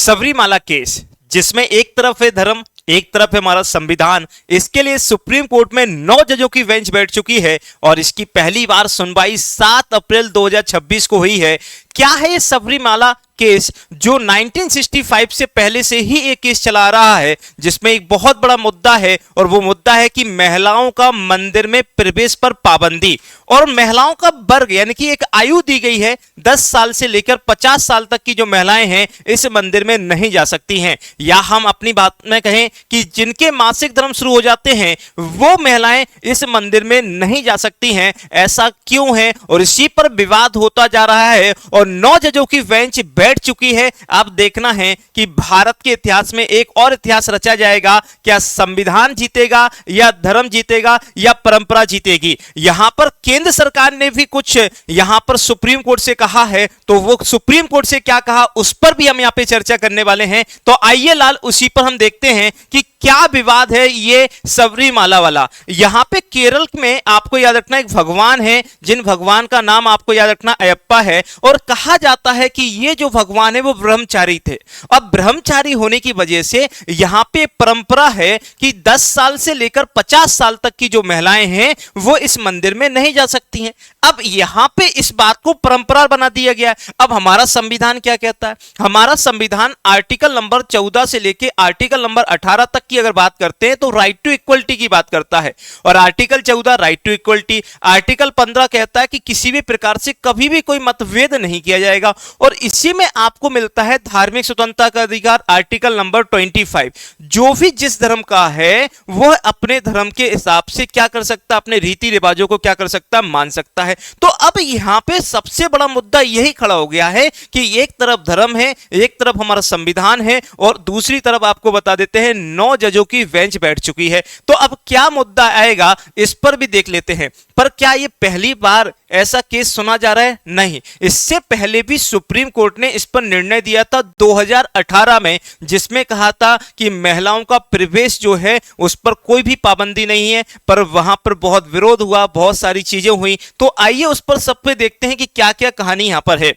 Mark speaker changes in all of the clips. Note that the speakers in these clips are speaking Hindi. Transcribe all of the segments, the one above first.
Speaker 1: सबरीमाला केस, जिसमें एक तरफ है धर्म, एक तरफ है हमारा संविधान। इसके लिए सुप्रीम कोर्ट में 9 जजों की बेंच बैठ चुकी है और इसकी पहली बार सुनवाई 7 अप्रैल 2026 को हुई है। क्या है ये सबरीमाला केस, जो 1965 से पहले से ही एक केस चला रहा है, जिसमें एक बहुत बड़ा मुद्दा है और वो मुद्दा है कि महिलाओं का मंदिर में प्रवेश पर पाबंदी और महिलाओं का वर्ग यानी कि एक आयु दी गई है 10 साल से लेकर 50 साल तक की जो महिलाएं हैं इस मंदिर में नहीं जा सकती हैं। या हम अपनी बात में कहें कि जिनके मासिक धर्म शुरू हो जाते हैं वो महिलाएं इस मंदिर में नहीं जा सकती हैं। ऐसा क्यों है और इसी पर विवाद होता जा रहा है और 9 जजों की बेंच बैठ चुकी है। अब देखना है कि भारत के इतिहास में एक और इतिहास रचा जाएगा। क्या संविधान जीतेगा या धर्म जीतेगा या परंपरा जीतेगी? यहां पर केंद्र सरकार ने भी कुछ यहां पर सुप्रीम कोर्ट से कहा है, तो वो सुप्रीम कोर्ट से क्या कहा उस पर भी हम यहां पे चर्चा करने वाले हैं। तो आइए लाल उसी पर हम देखते हैं कि क्या विवाद है ये सबरीमाला वाला। यहां पे केरल में आपको याद रखना एक भगवान है, जिन भगवान का नाम आपको याद रखना अयप्पा है और कहा जाता है कि ये जो भगवान है वो ब्रह्मचारी थे। अब ब्रह्मचारी होने की वजह से यहां पे परंपरा है कि 10 साल से लेकर 50 साल तक की जो महिलाएं हैं वो इस मंदिर में नहीं जा सकती हैं। अब यहां पे इस बात को परंपरा बना दिया गया है। अब हमारा संविधान क्या कहता है? हमारा संविधान आर्टिकल नंबर 14 से लेकर आर्टिकल नंबर 18 तक की अगर बात करते हैं तो राइट टू इक्वलिटी की बात करता है। और article 14 right to equality, article 15 कहता है कि किसी भी प्रकार से कभी भी कोई मतभेद नहीं किया जाएगा। और इसी में आपको मिलता है धार्मिक स्वतंत्रता का अधिकार, आर्टिकल नंबर 25। जो भी जिस धर्म का है वह अपने धर्म के हिसाब से क्या कर सकता है, अपने रीति रिवाजों को क्या कर सकता है, मान सकता है। तो अब यहां पे सबसे बड़ा मुद्दा यही खड़ा हो गया है कि एक तरफ धर्म है, एक तरफ हमारा संविधान है और दूसरी तरफ आपको बता देते हैं 9 जजों की बेंच बैठ चुकी है। तो अब क्या मुद्दा आएगा इस पर भी देख लेते हैं। पर क्या ये पहली बार ऐसा केस सुना जा रहा है? नहीं, इससे पहले भी सुप्रीम कोर्ट ने इस पर निर्णय दिया था 2018 में, जिसमें कहा था कि महिलाओं का प्रवेश जो है उस पर कोई भी पाबंदी नहीं है। पर वहां पर बहुत विरोध हुआ, बहुत सारी चीजें हुई। तो आइए उस पर सब पे देखते हैं कि क्या क्या कहानी यहां पर है।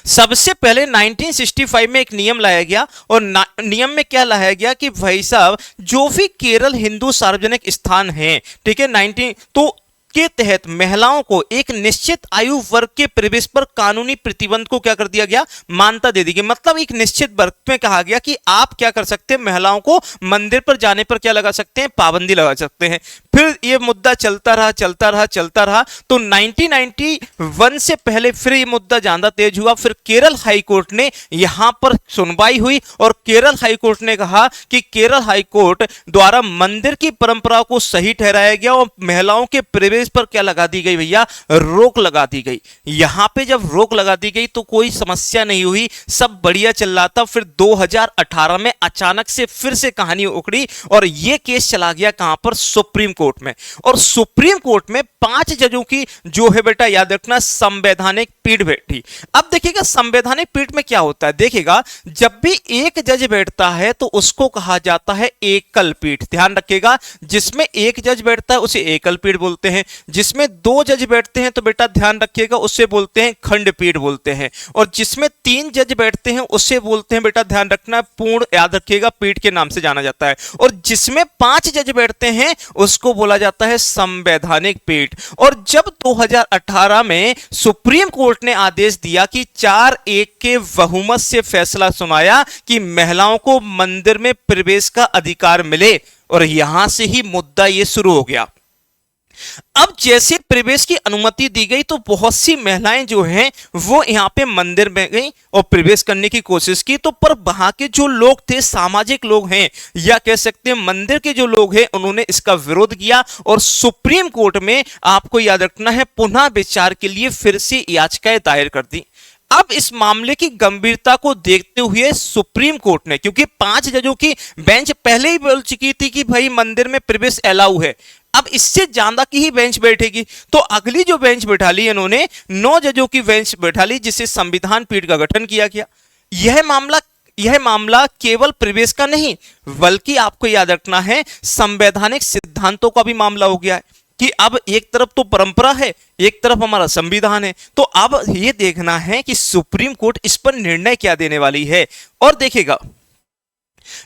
Speaker 1: सबसे पहले 1965 में एक नियम लाया गया और नियम में क्या लाया गया कि भाई साहब जो भी केरल हिंदू सार्वजनिक स्थान है, ठीक है, 19 तो के तहत महिलाओं को एक निश्चित आयु वर्ग के प्रवेश पर कानूनी प्रतिबंध को क्या कर दिया गया, मान्यता दे दी गई। मतलब एक निश्चित वर्ग में कहा गया कि आप क्या कर सकते हैं, महिलाओं को मंदिर पर जाने पर क्या लगा सकते हैं, पाबंदी लगा सकते हैं। फिर ये मुद्दा चलता रहा तो 1991 से पहले फिर ये मुद्दा ज्यादा तेज हुआ। फिर केरल हाई कोर्ट ने यहां पर सुनवाई हुई और केरल हाई कोर्ट ने कहा कि केरल हाई कोर्ट द्वारा मंदिर की परंपरा को सही ठहराया गया और महिलाओं के प्रवेश पर क्या लगा दी गई भैया, रोक लगा दी गई। यहां पे जब रोक लगा दी गई तो कोई समस्या नहीं हुई, सब बढ़िया चल रहा था। फिर 2018 में अचानक से फिर से कहानी उखड़ी और यह केस चला गया कहां पर, सुप्रीम कोर्ट में। और सुप्रीम कोर्ट में 5 जजों की जो है बेटा याद रखना संवैधानिक पीठ बैठी। अब देखिएगा संवैधानिक पीठ में क्या होता है, देखिएगा जब भी एक जज बैठता है तो उसको कहा जाता है एकल पीठ। ध्यान रखिएगा, जिसमें एक जज बैठता है उसे एकल पीठ बोलते हैं, जिसमें 2 जज बैठते हैं तो बेटा ध्यान रखिएगा उसे बोलते हैं खंडपीठ बोलते हैं, और जिसमें 3 जज बैठते हैं उसे बोलते हैं बेटा ध्यान रखना पूर्ण, याद रखिएगा पीठ के नाम से जाना जाता है, और जिसमें 5 जज बैठते हैं उसको बोला जाता है संवैधानिक पीठ। और जब 2018 में सुप्रीम कोर्ट ने आदेश दिया कि 4-1 के बहुमत से फैसला सुनाया कि महिलाओं को मंदिर में प्रवेश का अधिकार मिले, और यहां से ही मुद्दा यह शुरू हो गया। अब जैसे प्रवेश की अनुमति दी गई तो बहुत सी महिलाएं जो हैं वो यहां पे मंदिर में गई और प्रवेश करने की कोशिश की। तो पर वहां के जो लोग थे, सामाजिक लोग हैं या कह सकते हैं मंदिर के जो लोग हैं, उन्होंने इसका विरोध किया और सुप्रीम कोर्ट में आपको याद रखना है पुनः विचार के लिए फिर से याचिकाएं दायर कर दी। अब इस मामले की गंभीरता को देखते हुए सुप्रीम कोर्ट ने, क्योंकि 5 जजों की बेंच पहले ही बोल चुकी थी कि भाई मंदिर में प्रवेश अलाउ है, अब इससे ज्यादा की ही बेंच बैठेगी, तो अगली जो बेंच बैठा ली इन्होंने 9 जजों की बेंच बैठा ली, जिसे संविधान पीठ का गठन किया गया। यह मामला केवल प्रवेश का नहीं बल्कि आपको याद रखना है संवैधानिक सिद्धांतों का भी मामला हो गया है। कि अब एक तरफ तो परंपरा है, एक तरफ हमारा संविधान है, तो अब ये देखना है कि सुप्रीम कोर्ट इस पर निर्णय क्या देने वाली है। और देखिएगा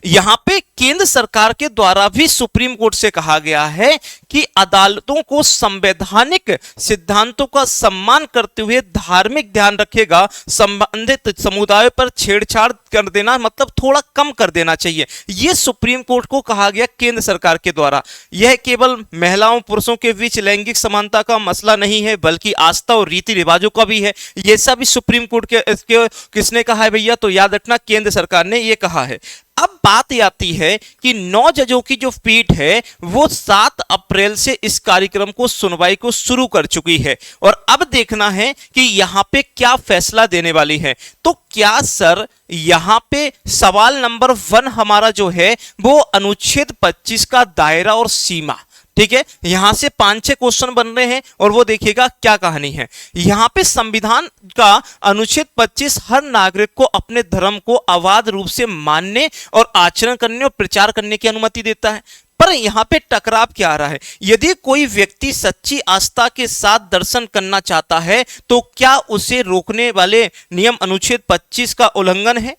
Speaker 1: यहां पे केंद्र सरकार के द्वारा भी सुप्रीम कोर्ट से कहा गया है कि अदालतों को संवैधानिक सिद्धांतों का सम्मान करते हुए धार्मिक ध्यान रखेगा, संबंधित समुदायों पर छेड़छाड़ कर देना मतलब थोड़ा कम कर देना चाहिए। यह सुप्रीम कोर्ट को कहा गया केंद्र सरकार के द्वारा। यह केवल महिलाओं पुरुषों के बीच लैंगिक समानता का मसला नहीं है, बल्कि आस्था और रीति रिवाजों का भी है। यह सब भी सुप्रीम कोर्ट के किसने कहा है भैया? तो याद रखना केंद्र सरकार ने यह कहा है। अब बात आती है कि 9 जजों की जो पीठ है वो 7 अप्रैल से इस कार्यक्रम को सुनवाई को शुरू कर चुकी है और अब देखना है कि यहां पे क्या फैसला देने वाली है। तो क्या सर यहां पे सवाल नंबर 1 हमारा जो है वो अनुच्छेद 25 का दायरा और सीमा, ठीक है, यहां से 5-6 क्वेश्चन बन रहे हैं और वो देखिएगा क्या कहानी है। यहां पे संविधान का अनुच्छेद 25 हर नागरिक को अपने धर्म को अबाध रूप से मानने और आचरण करने और प्रचार करने की अनुमति देता है। पर यहां पे टकराव क्या आ रहा है? यदि कोई व्यक्ति सच्ची आस्था के साथ दर्शन करना चाहता है तो क्या उसे रोकने वाले नियम अनुच्छेद 25 का उल्लंघन है?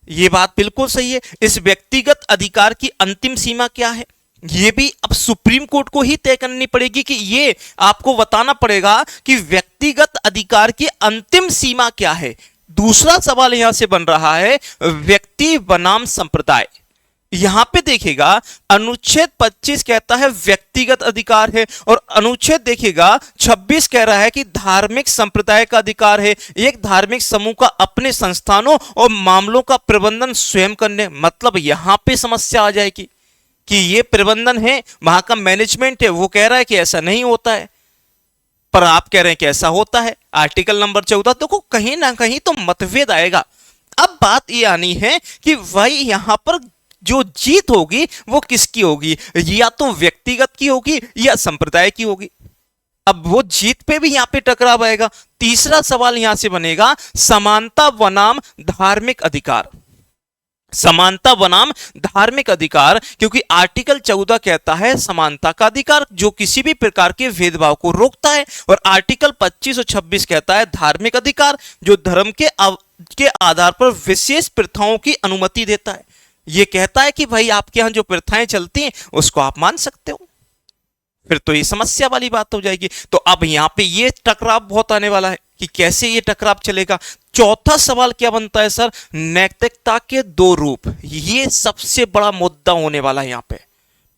Speaker 1: यह बात बिल्कुल सही है। इस व्यक्तिगत अधिकार की अंतिम सीमा क्या है? ये भी अब सुप्रीम कोर्ट को ही तय करनी पड़ेगी कि ये आपको बताना पड़ेगा कि व्यक्तिगत अधिकार की अंतिम सीमा क्या है। दूसरा सवाल यहां से बन रहा है व्यक्ति बनाम संप्रदाय। यहां पे देखिएगा अनुच्छेद 25 कहता है व्यक्तिगत अधिकार है और अनुच्छेद देखिएगा 26 कह रहा है कि धार्मिक संप्रदाय का अधिकार है, एक धार्मिक समूह का अपने संस्थानों और मामलों का प्रबंधन स्वयं करने। मतलब यहां पे समस्या आ जाएगी कि ये प्रबंधन है, वहां का मैनेजमेंट है, वो कह रहा है कि ऐसा नहीं होता है, पर आप कह रहे हैं कि ऐसा होता है। आर्टिकल नंबर 14 देखो कहीं ना कहीं तो मतभेद आएगा। अब बात ये आनी है कि भाई यहां पर जो जीत होगी वो किसकी होगी? या तो व्यक्तिगत की होगी या संप्रदाय की होगी। अब वो जीत पे भी यहां पे टकराव आएगा। तीसरा सवाल यहां से बनेगा समानता बनाम धार्मिक अधिकार। समानता बनाम धार्मिक अधिकार, क्योंकि आर्टिकल 14 कहता है समानता का अधिकार जो किसी भी प्रकार के भेदभाव को रोकता है और आर्टिकल 25 और 26 कहता है धार्मिक अधिकार जो धर्म के आधार पर विशेष प्रथाओं की अनुमति देता है। यह कहता है कि भाई आपके यहां जो प्रथाएं चलती हैं उसको आप मान सकते हो। फिर तो ये समस्या वाली बात हो जाएगी। तो अब यहां पे ये टकराव बहुत आने वाला है कि कैसे ये टकराव चलेगा। चौथा सवाल क्या बनता है सर? नैतिकता के 2 रूप। ये सबसे बड़ा मुद्दा होने वाला है यहां पे।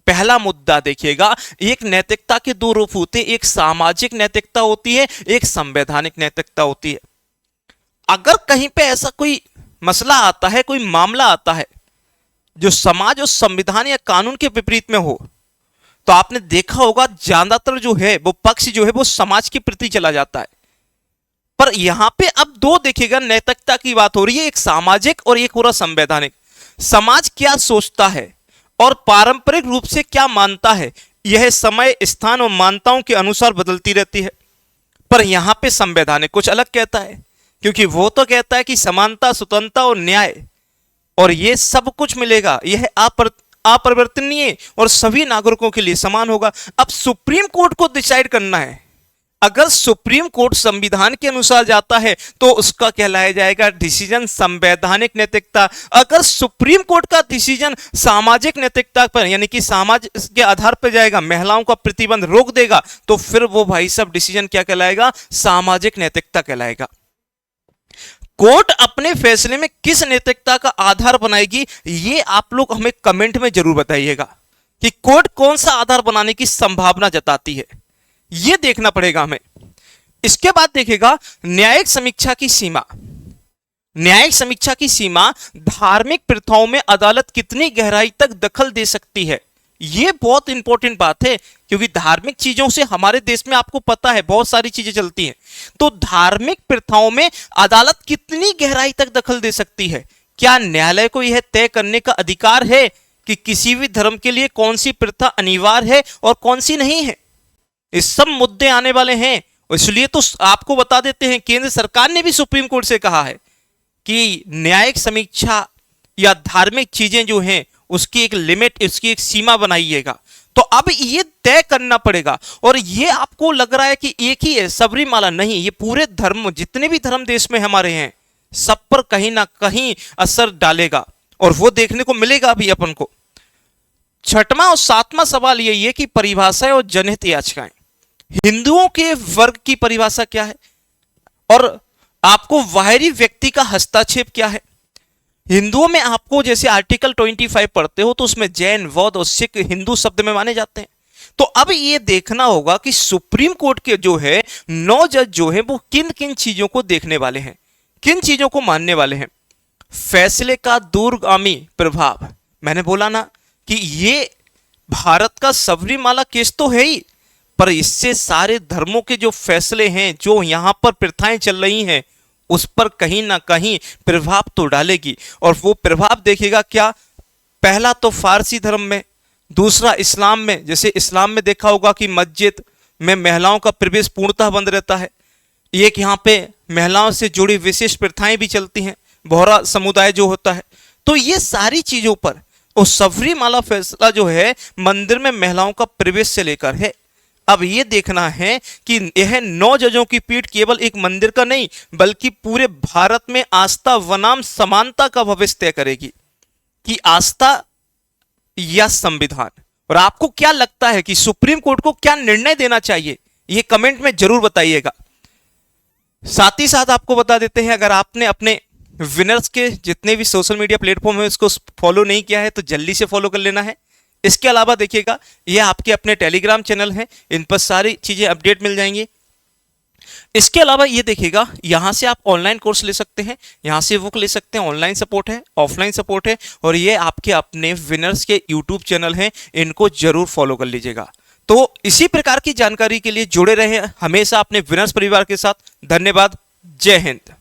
Speaker 1: पहला मुद्दा देखिएगा, एक नैतिकता के 2 रूप होते हैं, एक सामाजिक नैतिकता होती है, एक संवैधानिक नैतिकता होती है। अगर कहीं पे ऐसा कोई मसला आता है, कोई मामला आता है जो समाज और संविधान या कानून के विपरीत में हो, तो आपने देखा होगा ज्यादातर जो है वो पक्ष जो है वो समाज के प्रति चला जाता है। पर यहां पे अब 2 देखिएगा नैतिकता की बात हो रही है, एक सामाजिक और एक पूरा संवैधानिक। समाज क्या सोचता है और पारंपरिक रूप से क्या मानता है, यह समय स्थान और मान्यताओं के अनुसार बदलती रहती है। पर यहां पे संवैधानिक कुछ अलग कहता है, क्योंकि वो तो कहता है कि समानता, स्वतंत्रता और न्याय और ये सब कुछ मिलेगा, यह अपरिवर्तनीय और सभी नागरिकों के लिए समान होगा। अब सुप्रीम कोर्ट को डिसाइड करना है। अगर सुप्रीम कोर्ट संविधान के अनुसार जाता है तो उसका कहलाया जाएगा डिसीजन संवैधानिक नैतिकता। अगर सुप्रीम कोर्ट का डिसीजन सामाजिक नैतिकता पर यानी कि समाज के आधार पर जाएगा, महिलाओं का प्रतिबंध रोक देगा, तो फिर वो भाई साहब डिसीजन क्या कहलाएगा? सामाजिक नैतिकता कहलाएगा। कोर्ट अपने फैसले में किस नैतिकता का आधार बनाएगी, ये आप लोग हमें कमेंट में जरूर बताइएगा कि कोर्ट कौन सा आधार बनाने की संभावना जताती है, ये देखना पड़ेगा हमें। इसके बाद देखेगा न्यायिक समीक्षा की सीमा। न्यायिक समीक्षा की सीमा, धार्मिक प्रथाओं में अदालत कितनी गहराई तक दखल दे सकती है। यह बहुत इंपॉर्टेंट बात है, क्योंकि धार्मिक चीजों से हमारे देश में आपको पता है बहुत सारी चीजें चलती हैं। तो धार्मिक प्रथाओं में अदालत कितनी गहराई तक दखल दे सकती है? क्या न्यायालय को यह तय करने का अधिकार है कि किसी भी धर्म के लिए कौन सी प्रथा अनिवार्य है और कौन सी नहीं है? इस सब मुद्दे आने वाले हैं, इसलिए तो आपको बता देते हैं केंद्र सरकार ने भी सुप्रीम कोर्ट से कहा है कि न्यायिक समीक्षा या धार्मिक चीजें जो हैं उसकी एक लिमिट, उसकी एक सीमा बनाइएगा। तो अब ये तय करना पड़ेगा। और ये आपको लग रहा है कि एक ही है सबरीमाला, नहीं, ये पूरे धर्म, जितने भी धर्म देश में हमारे हैं, सब पर कहीं ना कहीं असर डालेगा और वो देखने को मिलेगा अभी अपन को। छठवां और सातवां सवाल यही है कि परिभाषाएं और जनहित याचिकाएं, हिंदुओं के वर्ग की परिभाषा क्या है और आपको बाहरी व्यक्ति का हस्तक्षेप क्या है। हिंदुओं में आपको जैसे आर्टिकल 25 पढ़ते हो तो उसमें जैन, बौद्ध और सिख हिंदू शब्द में माने जाते हैं। तो अब ये देखना होगा कि सुप्रीम कोर्ट के जो है 9 जज जो है वो किन किन चीजों को देखने वाले हैं, किन चीजों को मानने वाले हैं। फैसले का दूरगामी प्रभाव, मैंने बोला ना कि ये भारत का सबरीमाला केस तो है ही, पर इससे सारे धर्मों के जो फैसले हैं, जो यहां पर प्रथाएं चल रही हैं, उस पर कहीं ना कहीं प्रभाव तो डालेगी। और वो प्रभाव देखेगा क्या, पहला तो फारसी धर्म में, दूसरा इस्लाम में। जैसे इस्लाम में देखा होगा कि मस्जिद में महिलाओं का प्रवेश पूर्णतः बंद रहता है। एक यहाँ पे महिलाओं से जुड़ी विशेष प्रथाएं भी चलती हैं, बोहरा समुदाय जो होता है। तो ये सारी चीजों पर और सबरीमाला फैसला जो है मंदिर में महिलाओं का प्रवेश से लेकर है। अब ये देखना है कि यह 9 जजों की पीठ केवल एक मंदिर का नहीं बल्कि पूरे भारत में आस्था बनाम समानता का भविष्य तय करेगी, कि आस्था या संविधान। और आपको क्या लगता है कि सुप्रीम कोर्ट को क्या निर्णय देना चाहिए, ये कमेंट में जरूर बताइएगा। साथ ही साथ आपको बता देते हैं, अगर आपने अपने विनर्स के जितने भी सोशल मीडिया प्लेटफॉर्म है उसको फॉलो नहीं किया है तो जल्दी से फॉलो कर लेना है। इसके अलावा देखिएगा ये आपके अपने टेलीग्राम चैनल हैं, इन पर सारी चीजें अपडेट मिल जाएंगी। इसके अलावा ये देखिएगा यहां से आप ऑनलाइन कोर्स ले सकते हैं, यहां से बुक ले सकते हैं, ऑनलाइन सपोर्ट है, ऑफलाइन सपोर्ट है। और ये आपके अपने विनर्स के यूट्यूब चैनल हैं, इनको जरूर फॉलो कर लीजिएगा। तो इसी प्रकार की जानकारी के लिए जुड़े रहे हमेशा अपने विनर्स परिवार के साथ। धन्यवाद, जय हिंद।